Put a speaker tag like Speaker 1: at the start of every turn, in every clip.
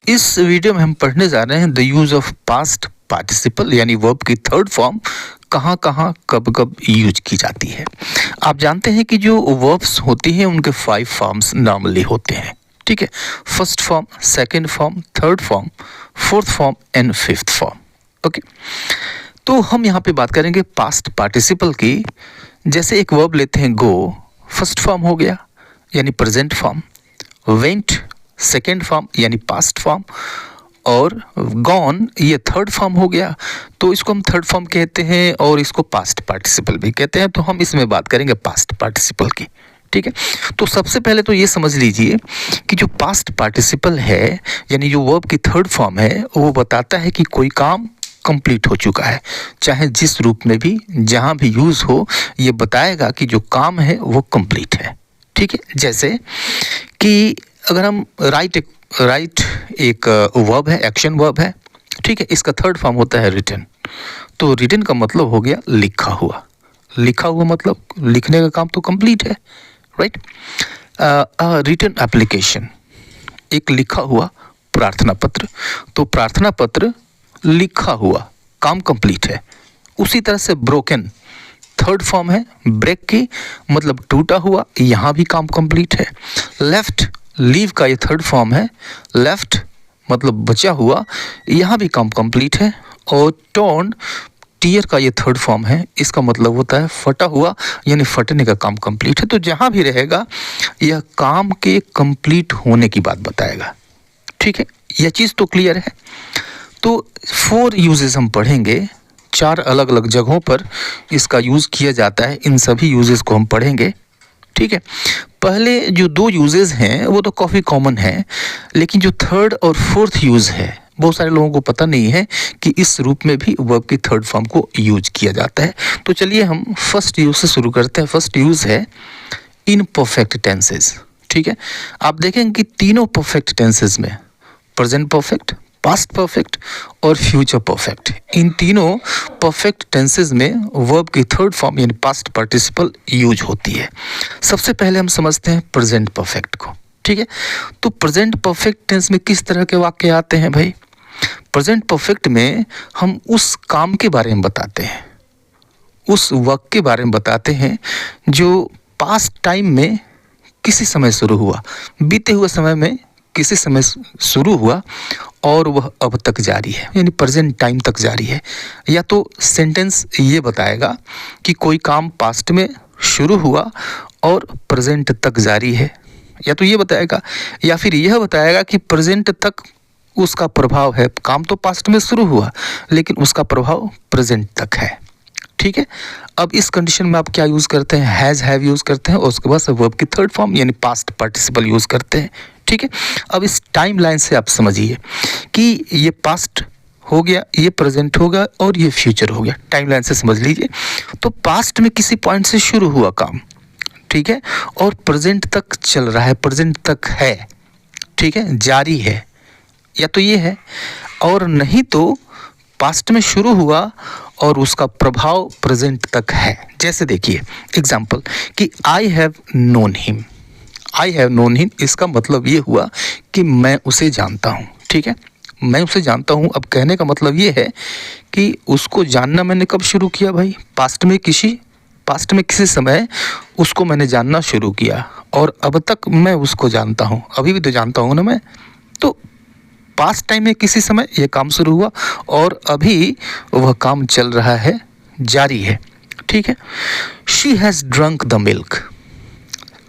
Speaker 1: इस वीडियो में हम पढ़ने जा रहे हैं the use of past participle यानी वर्ब की थर्ड फॉर्म कहाँ कहाँ कब कब यूज की जाती है। आप जानते हैं कि जो वर्ब्स होती हैं उनके 5 फॉर्म्स नॉर्मली होते हैं, ठीक है। First form, second form, third form, fourth form and fifth form. Okay, तो हम यहाँ पे बात करेंगे पास्ट पार्टिसिपल की। जैसे एक वर्ब लेते हैं गो, फर्स्ट फॉर्म हो गया यानी present form, went second form यानी पास्ट फॉर्म, और गॉन ये थर्ड फॉर्म हो गया। तो इसको हम थर्ड फॉर्म कहते हैं और इसको पास्ट पार्टिसिपल भी कहते हैं। तो हम इसमें बात करेंगे पास्ट पार्टिसिपल की, ठीक है। तो सबसे पहले तो ये समझ लीजिए कि जो पास्ट पार्टिसिपल है यानी जो वर्ब की थर्ड फॉर्म है वो बताता है कि कोई काम कंप्लीट हो चुका है, चाहे जिस रूप में भी जहाँ भी यूज़ हो, ये बताएगा कि जो काम है वो कंप्लीट है, ठीक है। जैसे कि अगर हम राइट एक वर्ब है, एक्शन वर्ब है, ठीक है। इसका थर्ड फॉर्म होता है रिटन। तो रिटन का मतलब हो गया लिखा हुआ। लिखा हुआ मतलब लिखने का काम तो कंप्लीट है, राइट। रिटन एप्लीकेशन, एक लिखा हुआ प्रार्थना पत्र। तो प्रार्थना पत्र लिखा हुआ, काम कंप्लीट है। उसी तरह से ब्रोकन थर्ड फॉर्म है, ब्रेक की मतलब टूटा हुआ, यहाँ भी काम कंप्लीट है। लेफ्ट, लीव का ये थर्ड फॉर्म है, लेफ्ट मतलब बचा हुआ, यहाँ भी काम कंप्लीट है। और टॉर्न, टीयर का ये थर्ड फॉर्म है, इसका मतलब होता है फटा हुआ यानी फटने का काम कंप्लीट है। तो जहाँ भी रहेगा यह काम के कंप्लीट होने की बात बताएगा, ठीक है। यह चीज़ तो क्लियर है। तो 4 यूजेस हम पढ़ेंगे, 4 अलग अलग जगहों पर इसका यूज़ किया जाता है। इन सभी यूजेस को हम पढ़ेंगे, ठीक है। पहले जो 2 यूजेस हैं वो तो काफ़ी कॉमन है, लेकिन जो थर्ड और फोर्थ यूज़ है बहुत सारे लोगों को पता नहीं है कि इस रूप में भी वर्ब की थर्ड फॉर्म को यूज किया जाता है। तो चलिए हम फर्स्ट यूज से शुरू करते हैं। फर्स्ट यूज है इन परफेक्ट टेंसेज, ठीक है। आप देखेंगे कि तीनों परफेक्ट टेंसेज में प्रेजेंट परफेक्ट, पास्ट परफेक्ट और फ्यूचर परफेक्ट, इन तीनों परफेक्ट टेंसेज में वर्ब की थर्ड फॉर्म यानी पास्ट पार्टिसिपल यूज होती है। सबसे पहले हम समझते हैं प्रेजेंट परफेक्ट को, ठीक है। तो प्रेजेंट परफेक्ट टेंस में किस तरह के वाक्य आते हैं भाई? प्रेजेंट परफेक्ट में हम उस काम के बारे में बताते हैं, उस वक्त के बारे में बताते हैं जो पास्ट टाइम में किसी समय शुरू हुआ, बीते हुए समय में किसी समय शुरू हुआ और वह अब तक जारी है, यानी प्रेजेंट टाइम तक जारी है। या तो सेंटेंस ये बताएगा कि कोई काम पास्ट में शुरू हुआ और प्रेजेंट तक जारी है, या तो ये बताएगा, या फिर यह बताएगा कि प्रेजेंट तक उसका प्रभाव है। काम तो पास्ट में शुरू हुआ लेकिन उसका प्रभाव प्रेजेंट तक है, ठीक है। अब इस कंडीशन में आप क्या यूज़ करते हैं? हैज़, हैव यूज़ करते हैं और उसके बाद वर्ब की थर्ड फॉर्म यानी पास्ट पार्टिसिपल यूज़ करते हैं, ठीक है। अब इस टाइम लाइन से आप समझिए कि ये पास्ट हो गया, ये प्रेजेंट हो गया और ये फ्यूचर हो गया। टाइम लाइन से समझ लीजिए। तो पास्ट में किसी पॉइंट से शुरू हुआ काम, ठीक है, और प्रेजेंट तक चल रहा है, प्रेजेंट तक है, ठीक है, जारी है, या तो ये है, और नहीं तो पास्ट में शुरू हुआ और उसका प्रभाव प्रेजेंट तक है। जैसे देखिए एग्जाम्पल कि I have known him. I have known him, इसका मतलब ये हुआ कि मैं उसे जानता हूँ, ठीक है, मैं उसे जानता हूँ। अब कहने का मतलब ये है कि उसको जानना मैंने कब शुरू किया भाई? पास्ट में किसी समय उसको मैंने जानना शुरू किया और अब तक मैं उसको जानता हूँ, अभी भी तो जानता हूँ ना मैं। तो पास्ट टाइम में किसी समय यह काम शुरू हुआ और अभी वह काम चल रहा है, जारी है, ठीक है। She has drunk the milk.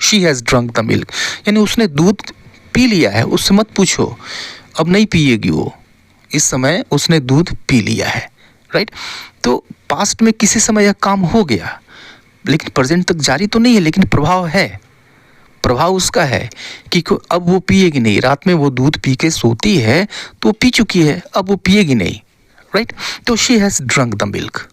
Speaker 1: She has drunk the milk यानी उसने दूध पी लिया है, उससे मत पूछो, अब नहीं पिएगी वो, इस समय उसने दूध पी लिया है, राइट। तो पास्ट में किसी समय यह काम हो गया लेकिन प्रेजेंट तक जारी तो नहीं है, लेकिन प्रभाव है। प्रभाव उसका है कि अब वो पिएगी नहीं। रात में वो दूध पी के सोती है तो वो पी चुकी है, अब वो पिएगी नहीं, राइट। तो she has drunk the milk.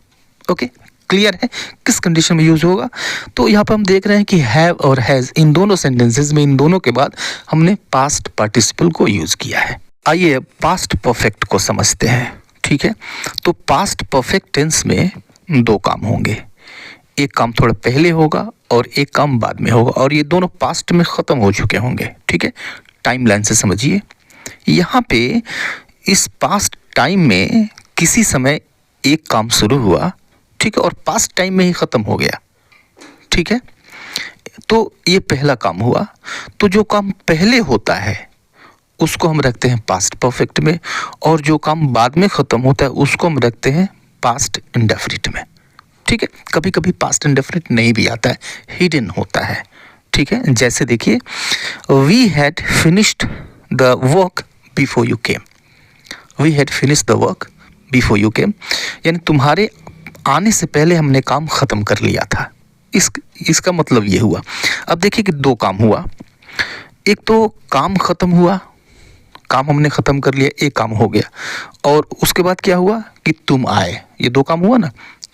Speaker 1: Okay, clear है किस कंडीशन में यूज होगा? तो यहाँ पर हम देख रहे हैं कि हैव और हैज़ इन दोनों सेंटेंसेस में, इन दोनों के बाद हमने पास्ट पार्टिसिपल को यूज किया है। आइए पास्ट परफेक्ट को समझते हैं, ठीक है। तो पास्ट परफेक्ट टेंस में 2 काम होंगे, एक काम थोड़ा पहले होगा और एक काम बाद में होगा, और ये दोनों पास्ट में ख़त्म हो चुके होंगे, ठीक है। टाइम लाइन से समझिए। यहाँ पे इस पास्ट टाइम में किसी समय एक काम शुरू हुआ, ठीक है, और पास्ट टाइम में ही ख़त्म हो गया, ठीक है। तो ये पहला काम हुआ। तो जो काम पहले होता है उसको हम रखते हैं पास्ट परफेक्ट में, और जो काम बाद में ख़त्म होता है उसको हम रखते हैं पास्ट इंडेफिनिट में, ठीक है। कभी कभी पास्ट इंडेफिनिट नहीं भी आता है, हिडन होता है, ठीक है। जैसे देखिए, we had finished the work before you came, we had finished the work before you came, यानी तुम्हारे आने से पहले हमने काम ख़त्म कर लिया था। इसका मतलब ये हुआ। अब देखिए कि दो काम हुआ, एक तो काम ख़त्म हुआ, काम हमने ख़त्म कर लिया, एक काम हो गया, और उसके बाद क्या हुआ कि तुम आए, ये दो काम हुआ ना,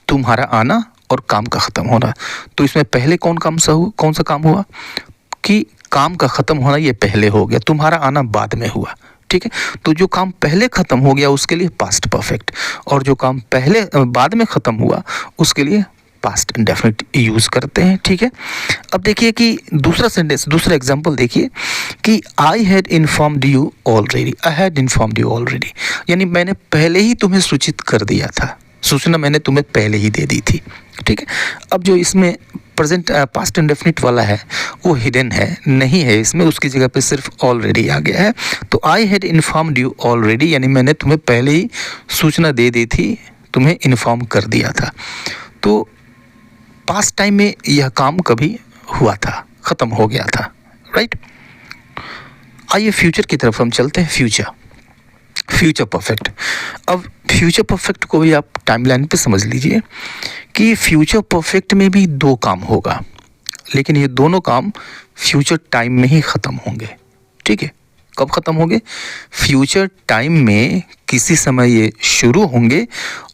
Speaker 1: तुम्हारा आना और काम का ख़त्म होना। तो इसमें पहले कौन सा काम हुआ कि काम का ख़त्म होना, ये पहले हो गया, तुम्हारा आना बाद में हुआ, ठीक है। तो जो काम पहले ख़त्म हो गया उसके लिए पास्ट परफेक्ट, और जो काम पहले बाद में ख़त्म हुआ उसके लिए पास्ट इंडेफिनिट यूज़ करते हैं, ठीक है। अब देखिए कि दूसरा सेंटेंस, दूसरा एग्जांपल देखिए कि I had informed you already, I had informed you already, यानी मैंने पहले ही तुम्हें सूचित कर दिया था, सूचना मैंने तुम्हें पहले ही दे दी थी, ठीक है। अब जो इसमें प्रेजेंट पास्ट इंडेफिनिट वाला है वो हिडन है, नहीं है इसमें, उसकी जगह पे सिर्फ ऑलरेडी आ गया है। तो I had informed you already, यानी मैंने तुम्हें पहले ही सूचना दे दी थी, तुम्हें इन्फॉर्म कर दिया था। तो पास्ट टाइम में यह काम कभी हुआ था, ख़त्म हो गया था, राइट। आइए फ्यूचर की तरफ हम चलते हैं। Future perfect. अब फ्यूचर परफेक्ट को भी आप टाइमलाइन पे समझ लीजिए कि फ्यूचर परफेक्ट में भी दो काम होगा, लेकिन ये दोनों काम फ्यूचर टाइम में ही ख़त्म होंगे, ठीक है। कब ख़त्म होंगे? फ्यूचर टाइम में किसी समय ये शुरू होंगे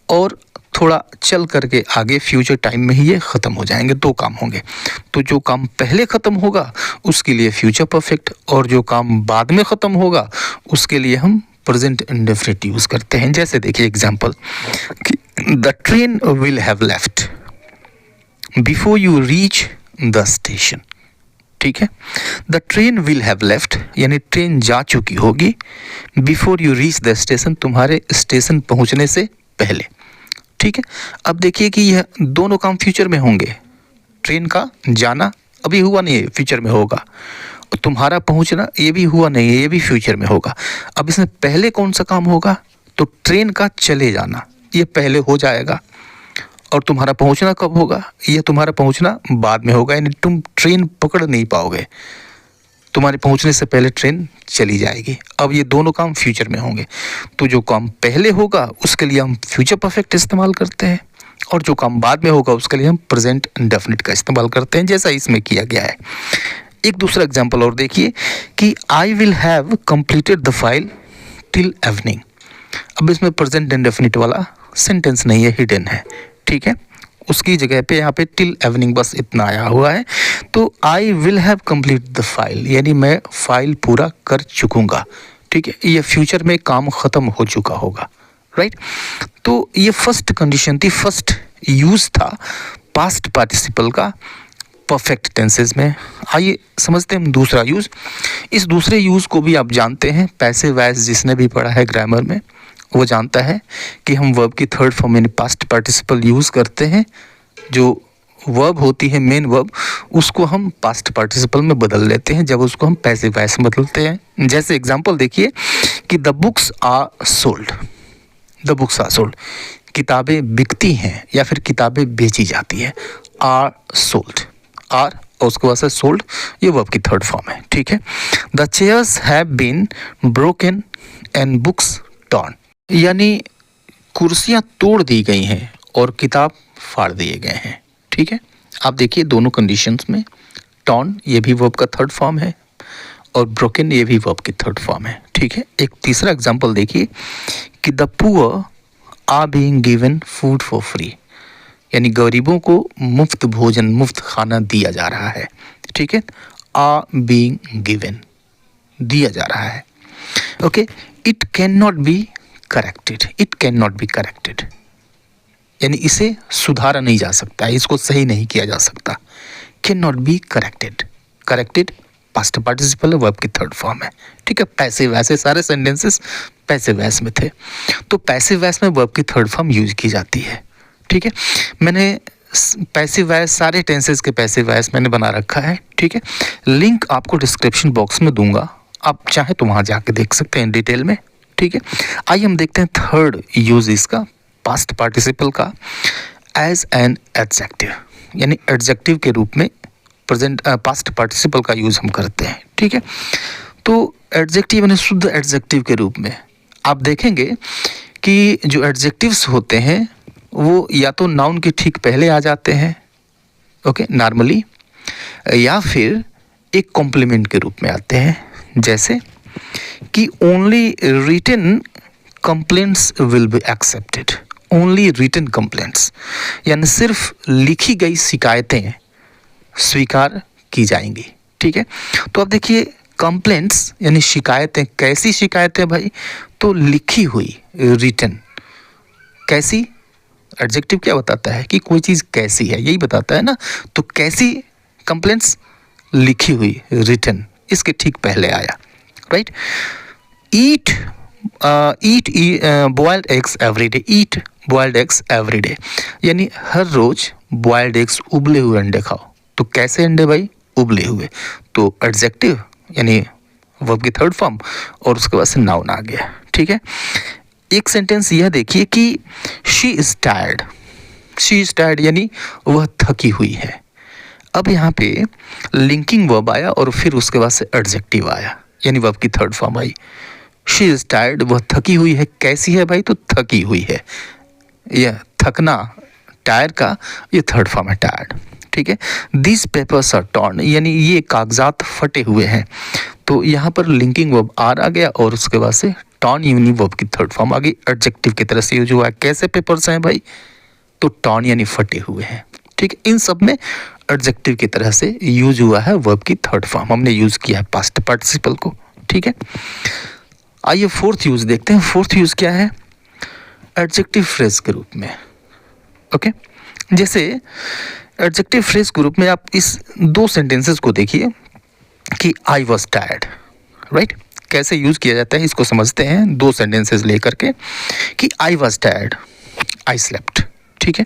Speaker 1: और थोड़ा चल करके आगे फ्यूचर टाइम में ही ये ख़त्म हो जाएंगे, दो काम होंगे। तो जो काम पहले ख़त्म होगा उसके लिए फ्यूचर परफेक्ट, और जो काम बाद में ख़त्म होगा उसके लिए हम प्रेजेंट इंडेफिनिट यूज़ करते हैं। जैसे देखिए एग्जांपल कि the train will have left before you reach the station, ठीक है। The train will have left, यानी ट्रेन जा चुकी होगी, before you reach the station, तुम्हारे स्टेशन पहुंचने से पहले, ठीक है। अब देखिए कि यह दोनों काम फ्यूचर में होंगे। ट्रेन का जाना अभी हुआ नहीं है, फ्यूचर में होगा, और तुम्हारा पहुंचना ये भी हुआ नहीं है, ये भी फ्यूचर में होगा। अब इसमें पहले कौन सा काम होगा? तो ट्रेन का चले जाना, ये पहले हो जाएगा, और तुम्हारा पहुंचना कब होगा? ये तुम्हारा पहुंचना बाद में होगा, यानी तुम ट्रेन पकड़ नहीं पाओगे, तुम्हारे पहुंचने से पहले ट्रेन चली जाएगी। अब ये दोनों काम फ्यूचर में होंगे। तो जो काम पहले होगा उसके लिए हम फ्यूचर परफेक्ट इस्तेमाल करते हैं, और जो काम बाद में होगा उसके लिए हम प्रेजेंट इंडेफिनिट का इस्तेमाल करते हैं, जैसा इसमें किया गया है। एक दूसरा एग्जांपल और देखिए कि I will have completed the file till evening. अब इसमें प्रेजेंट इंडेफिनिट वाला सेंटेंस नहीं है, हिडन है, ठीक है। उसकी जगह पे यहाँ पे टिल इवनिंग बस इतना आया हुआ है। तो I will have complete the file, यानी मैं फाइल पूरा कर चुकूँगा, ठीक है। ये फ्यूचर में काम ख़त्म हो चुका होगा, राइट। तो ये फर्स्ट कंडीशन थी, फर्स्ट यूज़ था पास्ट पार्टिसिपल का परफेक्ट टेंसेस में। आइए समझते हैं हम दूसरा यूज़। इस दूसरे यूज़ को भी आप जानते हैं, पैसिव वॉइस जिसने भी पढ़ा है ग्रामर में वो जानता है कि हम वर्ब की थर्ड फॉर्म यानी पास्ट पार्टिसिपल यूज़ करते हैं। जो वर्ब होती है मेन वर्ब, उसको हम पास्ट पार्टिसिपल में बदल लेते हैं जब उसको हम पैसिव वॉइस में बदलते हैं। जैसे एग्जांपल देखिए कि the books are sold, the books are sold, किताबें बिकती हैं या फिर किताबें बेची जाती हैं। आर सोल्ड, आर और उसके बाद से सोल्ड, ये वर्ब की थर्ड फॉर्म है, ठीक है। The chairs have been broken and books torn, यानी कुर्सियाँ तोड़ दी गई हैं और किताब फाड़ दिए गए हैं, ठीक है। आप देखिए दोनों कंडीशंस में टॉर्न ये भी वर्ब का थर्ड फॉर्म है और ब्रोकन ये भी वर्ब की थर्ड फॉर्म है, ठीक है। एक तीसरा एग्जांपल देखिए कि the poor are being given food for free, यानी गरीबों को मुफ्त भोजन, मुफ्त खाना दिया जा रहा है, ठीक है। आर बीइंग गिवन, दिया जा रहा है, okay. It can not be corrected, it can not be corrected, यानी इसे सुधारा नहीं जा सकता, इसको सही नहीं किया जा सकता। Can not be corrected, corrected past participle है, वर्ब की थर्ड फॉर्म है। ठीक है, पैसिव वॉइस, सारे सेंटेंसेस पैसिव वॉइस में थे, तो पैसिव वॉइस में वर्ब की थर्ड फॉर्म यूज की जाती है। ठीक है, मैंने पैसिव वॉइस, सारे टेंसेस के पैसिव वॉइस मैंने बना रखा है। ठीक है, लिंक आपको डिस्क्रिप्शन बॉक्स में दूंगा, आप चाहे तो वहाँ जाके देख सकते हैं डिटेल में। ठीक है, आइए हम देखते हैं थर्ड यूज इसका, पास्ट पार्टिसिपल का, एज एन एडजेक्टिव, यानी एडजेक्टिव के रूप में प्रेजेंट पास्ट पार्टिसिपल का यूज हम करते हैं। ठीक है, तो एडजेक्टिव यानी शुद्ध एडजेक्टिव के रूप में आप देखेंगे कि जो एडजेक्टिव्स होते हैं वो या तो नाउन के ठीक पहले आ जाते हैं, ओके, नॉर्मली, या फिर एक कॉम्प्लीमेंट के रूप में आते हैं, जैसे कि only written complaints will be accepted. Only written complaints यानी सिर्फ लिखी गई शिकायतें स्वीकार की जाएंगी। ठीक है, तो अब देखिए कंप्लेंट्स यानी शिकायतें, कैसी शिकायतें भाई, तो लिखी हुई, रिटन। कैसी, एडजेक्टिव क्या बताता है कि कोई चीज़ कैसी है, यही बताता है ना, तो कैसी कंप्लेंट्स, लिखी हुई, रिटन, इसके ठीक पहले आया, राइट। ईट बॉइल्ड एग्स एवरी डे, ईट बॉइल्ड एग्स एवरी डे, यानी हर रोज बॉइल्ड एग्स, उबले हुए अंडे खाओ। तो कैसे अंडे भाई, उबले हुए, तो एडजेक्टिव यानी वर्ब की थर्ड फॉर्म, और उसके बाद से नाउन आ गया। ठीक है, एक सेंटेंस यह देखिए कि she is tired, she is tired यानी वह थकी हुई है। अब यहाँ पे लिंकिंग वर्ब आया और फिर उसके बाद से एडजेक्टिव आया, यानी वर्ब की third form I. She is tired, वह थकी हुई है, कैसी है भाई, तो थकी हुई है। यह थकना, टायर का ये थर्ड फॉर्म है, टायर्ड। ठीक है, दिस पेपर्स आर टॉर्न, यानी ये कागजात फटे हुए हैं। तो यहाँ पर लिंकिंग वर्ब आर आ गया और उसके बाद से टॉर्न यानी वर्ब की थर्ड फॉर्म आ गई, एडजेक्टिव की तरह से यूज हुआ है। कैसे पेपर्स हैं भाई, तो टॉर्न यानी फटे हुए हैं। ठीक है, इन सब में एडजेक्टिव की तरह से यूज हुआ है वर्ब की थर्ड फॉर्म, हमने यूज किया है पास्ट पार्टिसिपल को। ठीक है, आइए फोर्थ यूज देखते हैं। फोर्थ यूज क्या है, एडजेक्टिव फ्रेज के रूप में। ओके, जैसे एडजेक्टिव फ्रेज के रूप में आप इस दो सेंटेंसेस को देखिए कि आई वॉज टायर्ड, राइट। कैसे यूज किया जाता है इसको समझते हैं, दो सेंटेंसेस लेकर के, कि I was tired, I slept. ठीक है,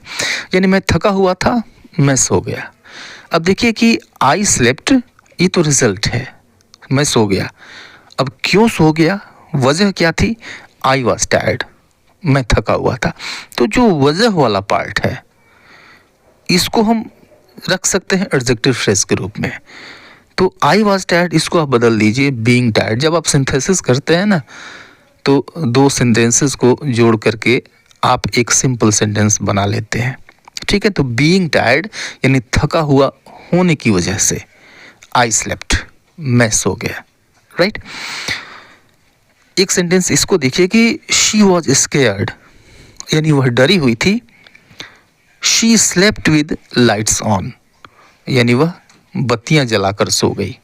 Speaker 1: यानी मैं थका हुआ था, मैं सो गया। अब देखिए कि आई स्लेप्ट, ये तो रिजल्ट है, मैं सो गया। अब क्यों सो गया, वजह क्या थी, आई वॉज टायर्ड, मैं थका हुआ था। तो जो वजह वाला पार्ट है इसको हम रख सकते हैं एडजेक्टिव फ्रेज के रूप में। तो आई वॉज टायर्ड, इसको आप बदल दीजिए बीइंग टायर्ड। जब आप सिंथेसिस करते हैं ना, तो दो सेंटेंसेस को जोड़ करके आप एक सिंपल सेंटेंस बना लेते हैं। ठीक है, तो बीइंग टायर्ड यानी थका हुआ होने की वजह से, आई स्लेप्ट, मैं सो गया, राइट। एक सेंटेंस इसको देखिए कि शी वॉज स्केयर्ड, यानी वह डरी हुई थी। She slept with lights on, यानी वह बत्तियां जलाकर सो गई।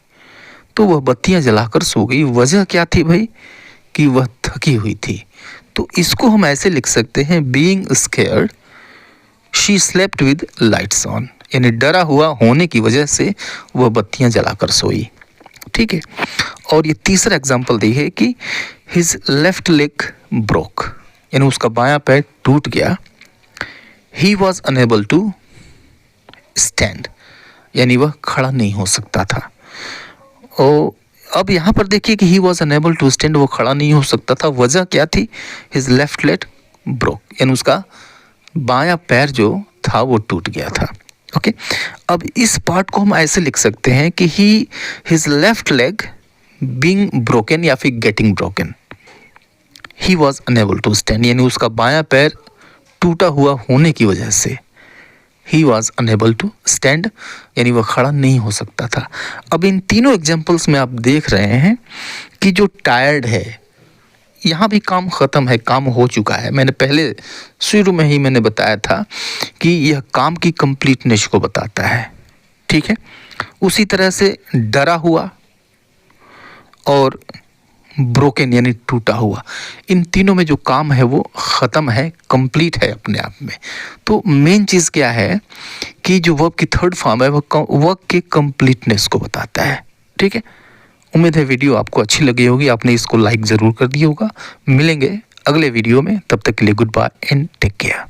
Speaker 1: तो वह बत्तियां जलाकर सो गई, वजह क्या थी भाई, कि वह थकी हुई थी। तो इसको हम ऐसे लिख सकते हैं, being scared she slept with lights on, यानी डरा हुआ होने की वजह से वह बत्तियां जलाकर सोई। ठीक है, और ये तीसरा एग्जाम्पल देखिए कि हिज लेफ्ट लेग ब्रोक, यानी उसका बायां पैर टूट गया। He was unable to stand, यानी वह खड़ा नहीं हो सकता था। और अब यहाँ पर देखिए कि he was unable to stand, वो खड़ा नहीं हो सकता था, वजह क्या थी, हिज लेफ्ट लेग ब्रोक, यानी उसका बायां पैर जो था वो टूट गया था। ओके, अब इस पार्ट को हम ऐसे लिख सकते हैं कि he his left leg being broken या फिर getting broken, he was unable to stand, यानी उसका बायां पैर टूटा हुआ होने की वजह से he was unable to stand, यानी वह खड़ा नहीं हो सकता था। अब इन तीनों एग्जाम्पल्स में आप देख रहे हैं कि जो टायर्ड है, यहाँ भी काम ख़त्म है, काम हो चुका है। मैंने पहले शुरू में ही मैंने बताया था कि यह काम की कंप्लीटनेस को बताता है। ठीक है, उसी तरह से डरा हुआ और ब्रोकन यानी टूटा हुआ, इन तीनों में जो काम है वो ख़त्म है, कंप्लीट है अपने आप में। तो मेन चीज़ क्या है कि जो वर्ब की थर्ड फॉर्म है वो वर्क के कंप्लीटनेस को बताता है। ठीक है, उम्मीद है वीडियो आपको अच्छी लगी होगी, आपने इसको लाइक ज़रूर कर दिया होगा। मिलेंगे अगले वीडियो में, तब तक के लिए goodbye and take care.